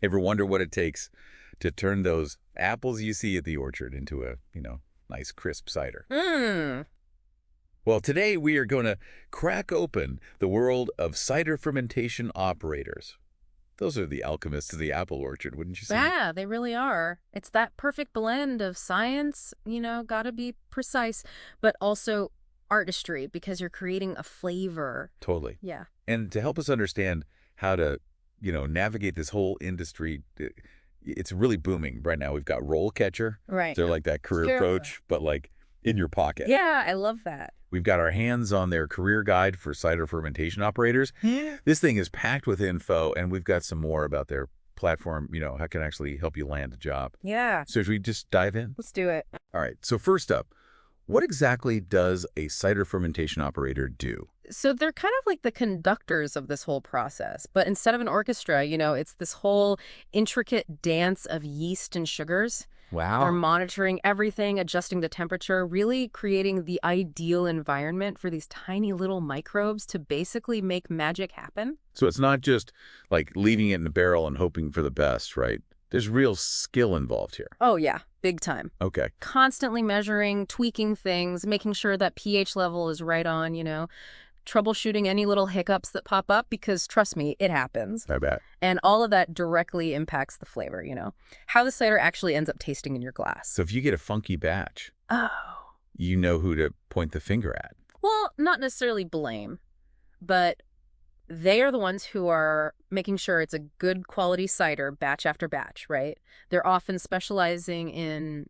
Ever wonder what it takes to turn those apples you see at the orchard into a, nice crisp cider? Mmm. Well, today we are going to crack open the world of cider fermentation operators. Those are the alchemists of the apple orchard, wouldn't you say? Yeah, they really are. It's that perfect blend of science, gotta be precise, but also artistry because you're creating a flavor. Totally. Yeah. And to help us understand how to, navigate this whole industry, it's really booming right now. We've got RoleCatcher. Right. They're like that career coach, but like in your pocket. Yeah, I love that. We've got our hands on their career guide for cider fermentation operators. This thing is packed with info, and we've got some more about their platform, how it can actually help you land a job. Yeah. So should we just dive in? Let's do it. All right. So first up, what exactly does a cider fermentation operator do? So they're kind of like the conductors of this whole process, but instead of an orchestra, it's this whole intricate dance of yeast and sugars. Wow. They're monitoring everything, adjusting the temperature, really creating the ideal environment for these tiny little microbes to basically make magic happen. So it's not just like leaving it in a barrel and hoping for the best, right? There's real skill involved here. Oh, yeah. Big time. Okay. Constantly measuring, tweaking things, making sure that pH level is right on, troubleshooting any little hiccups that pop up because, trust me, it happens. I bet. And all of that directly impacts the flavor, how the cider actually ends up tasting in your glass. So if you get a funky batch, Oh. you know who to point the finger at. Well, not necessarily blame, but they are the ones who are making sure it's a good quality cider batch after batch, right? They're often specializing in,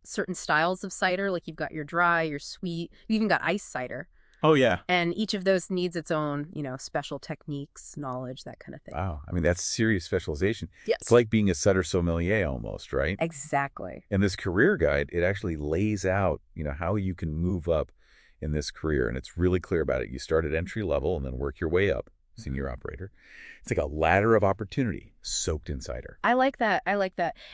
certain styles of cider, like you've got your dry, your sweet, you even got ice cider. Oh, yeah. And each of those needs its own, special techniques, knowledge, that kind of thing. Wow. I mean, that's serious specialization. Yes. It's like being a cider sommelier almost, right? Exactly. And this career guide, it actually lays out, how you can move up in this career. And it's really clear about it. You start at entry level and then work your way up, senior operator. It's like a ladder of opportunity soaked in cider. I like that.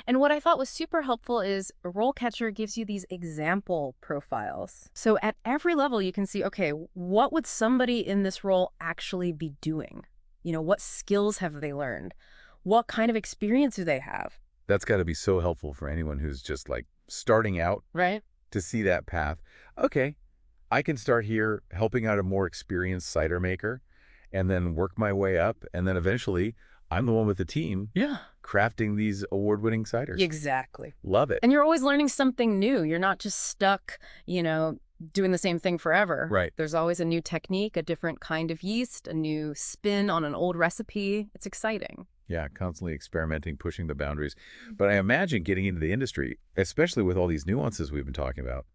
And what I thought was super helpful is RoleCatcher gives you these example profiles. So at every level, you can see, okay, what would somebody in this role actually be doing? What skills have they learned? What kind of experience do they have? That's got to be so helpful for anyone who's just like starting out. Right. To see that path. Okay, I can start here helping out a more experienced cider maker and then work my way up. And then eventually I'm the one with the team. Yeah. Crafting these award-winning ciders. Exactly. Love it. And you're always learning something new. You're not just stuck, doing the same thing forever. Right. There's always a new technique, a different kind of yeast, a new spin on an old recipe. It's exciting. Yeah, constantly experimenting, pushing the boundaries. But I imagine getting into the industry, especially with all these nuances we've been talking about,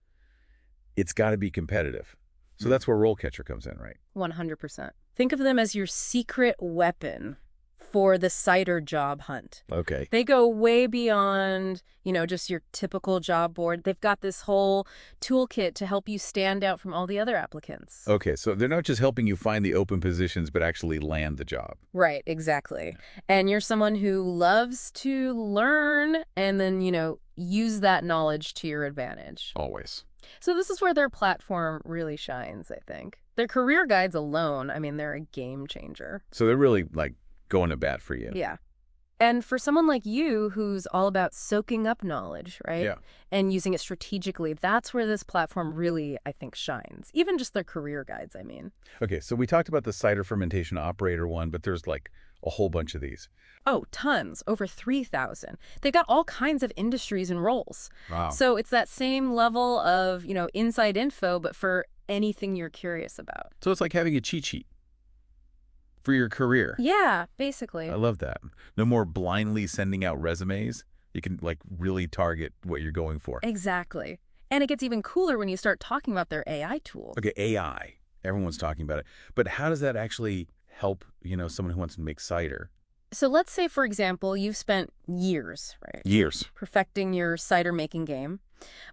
it's got to be competitive. So that's where RoleCatcher comes in, right? 100%. Think of them as your secret weapon for the cider job hunt. Okay. They go way beyond, just your typical job board. They've got this whole toolkit to help you stand out from all the other applicants. Okay, so they're not just helping you find the open positions, but actually land the job. Right, exactly. And you're someone who loves to learn and then, use that knowledge to your advantage. Always. So this is where their platform really shines, I think. Their career guides alone, they're a game changer. So they're really like going to bat for you. Yeah. And for someone like you who's all about soaking up knowledge, right? Yeah. And using it strategically, that's where this platform really, I think, shines. Even just their career guides, Okay, so we talked about the cider fermentation operator one, but there's like a whole bunch of these. Oh, tons. Over 3,000. They've got all kinds of industries and roles. Wow. So it's that same level of, inside info, but for anything you're curious about. So it's like having a cheat sheet for your career. Yeah, basically. I love that. No more blindly sending out resumes. You can like really target what you're going for. Exactly. And it gets even cooler when you start talking about their AI tools. Okay, AI. Everyone's talking about it. But how does that actually help, someone who wants to make cider? So let's say, for example, you've spent years, right? Years. Perfecting your cider making game.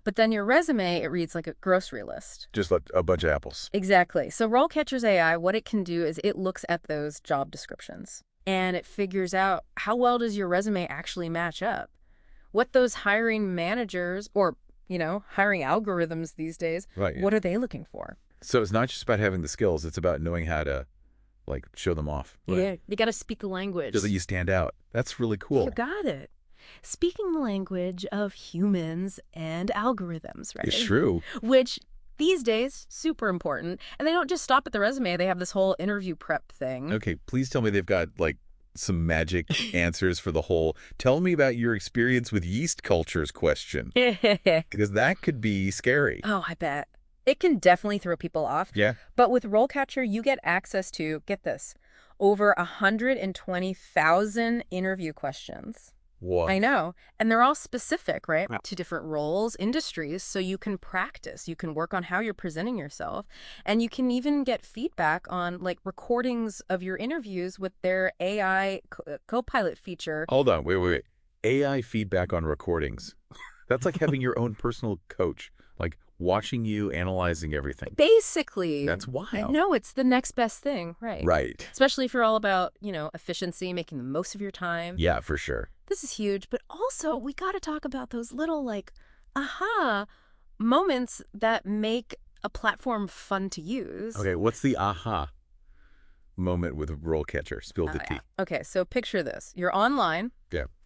But then your resume, it reads like a grocery list. Just like a bunch of apples. Exactly. So RoleCatcher's AI, what it can do is it looks at those job descriptions and it figures out how well does your resume actually match up? What those hiring managers or, hiring algorithms these days, Right. Yeah. what are they looking for? So it's not just about having the skills. It's about knowing how to like show them off. Yeah, you got to speak the language. So that you stand out. That's really cool. You got it. Speaking the language of humans and algorithms, right? It's true. Which these days, super important. And they don't just stop at the resume. They have this whole interview prep thing. Okay, please tell me they've got like some magic answers for the whole, tell me about your experience with yeast cultures question. Because that could be scary. Oh, I bet. It can definitely throw people off. Yeah. But with RoleCatcher, you get access to, get this, over 120,000 interview questions. What? I know. And they're all specific, right? To different roles, industries, so you can practice. You can work on how you're presenting yourself. And you can even get feedback on like recordings of your interviews with their AI co-pilot feature. Hold on. Wait. AI feedback on recordings. That's like having your own personal coach, like watching you, analyzing everything. Basically. That's wild. I know, it's the next best thing, right? Right. Especially if you're all about, efficiency, making the most of your time. Yeah, for sure. This is huge, but also we got to talk about those little like aha moments that make a platform fun to use. Okay, what's the aha moment with RoleCatcher? Spill the tea. Okay, so picture this. You're online,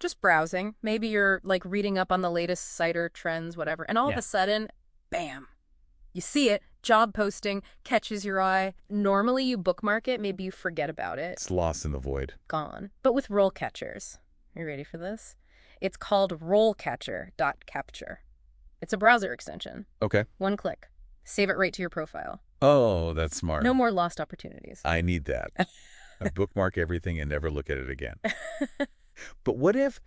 just browsing. Maybe you're like reading up on the latest cider trends, whatever. And all of a sudden, bam, you see it. Job posting catches your eye. Normally you bookmark it. Maybe you forget about it. It's lost in the void. Gone. But with RoleCatchers, are you ready for this? It's called RoleCatcher.capture. It's a browser extension. Okay. One click. Save it right to your profile. Oh, that's smart. No more lost opportunities. I need that. I bookmark everything and never look at it again. But what if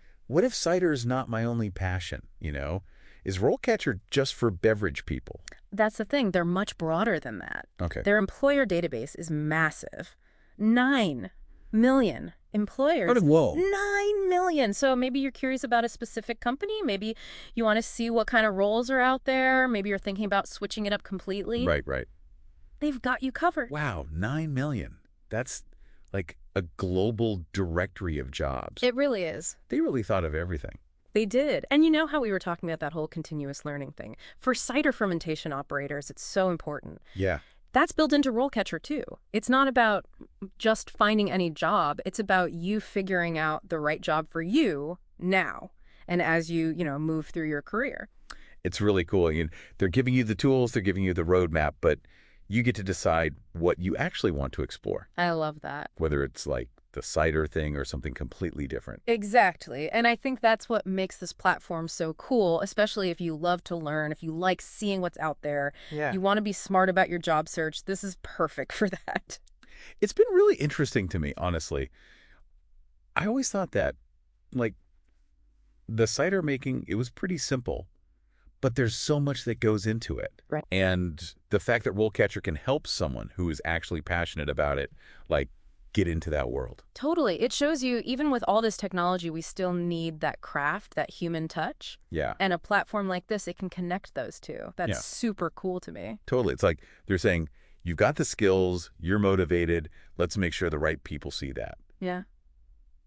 cider is not my only passion, Is RoleCatcher just for beverage people? That's the thing. They're much broader than that. Okay. Their employer database is massive. 9 million employers. Whoa. 9 million. So maybe you're curious about a specific company. Maybe you want to see what kind of roles are out there. Maybe you're thinking about switching it up completely. Right. They've got you covered. Wow, 9 million. That's like a global directory of jobs. It really is. They really thought of everything. They did. And you know how we were talking about that whole continuous learning thing? For cider fermentation operators, it's so important. Yeah. That's built into RoleCatcher too. It's not about just finding any job. It's about you figuring out the right job for you now and as you, move through your career. It's really cool. They're giving you the tools, they're giving you the roadmap, but you get to decide what you actually want to explore. I love that. Whether it's like the cider thing or something completely different. Exactly. And I think that's what makes this platform so cool, especially if you love to learn, if you like seeing what's out there, you want to be smart about your job search. This is perfect for that. It's been really interesting to me, honestly. I always thought that, like, the cider making, it was pretty simple, but there's so much that goes into it. Right. And the fact that RoleCatcher can help someone who is actually passionate about it, like, get into that world. Totally. It shows you, even with all this technology, we still need that craft, that human touch. Yeah. And a platform like this, it can connect those two. That's super cool to me. Totally. It's like they're saying, you've got the skills, you're motivated, let's make sure the right people see that. Yeah.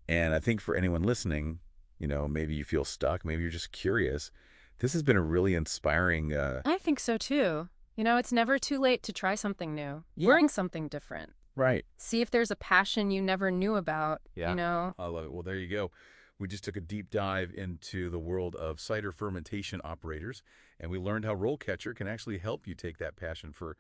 And I think for anyone listening, maybe you feel stuck, maybe you're just curious. This has been a really inspiring... I think so too. It's never too late to try something new. Learn something different. Right. See if there's a passion you never knew about, I love it. Well, there you go. We just took a deep dive into the world of cider fermentation operators, and we learned how RoleCatcher can actually help you take that passion for,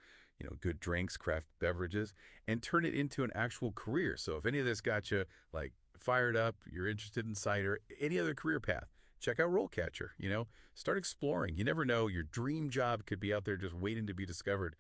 good drinks, craft beverages, and turn it into an actual career. So if any of this got you, like, fired up, you're interested in cider, any other career path, check out RoleCatcher. Start exploring. You never know. Your dream job could be out there just waiting to be discovered.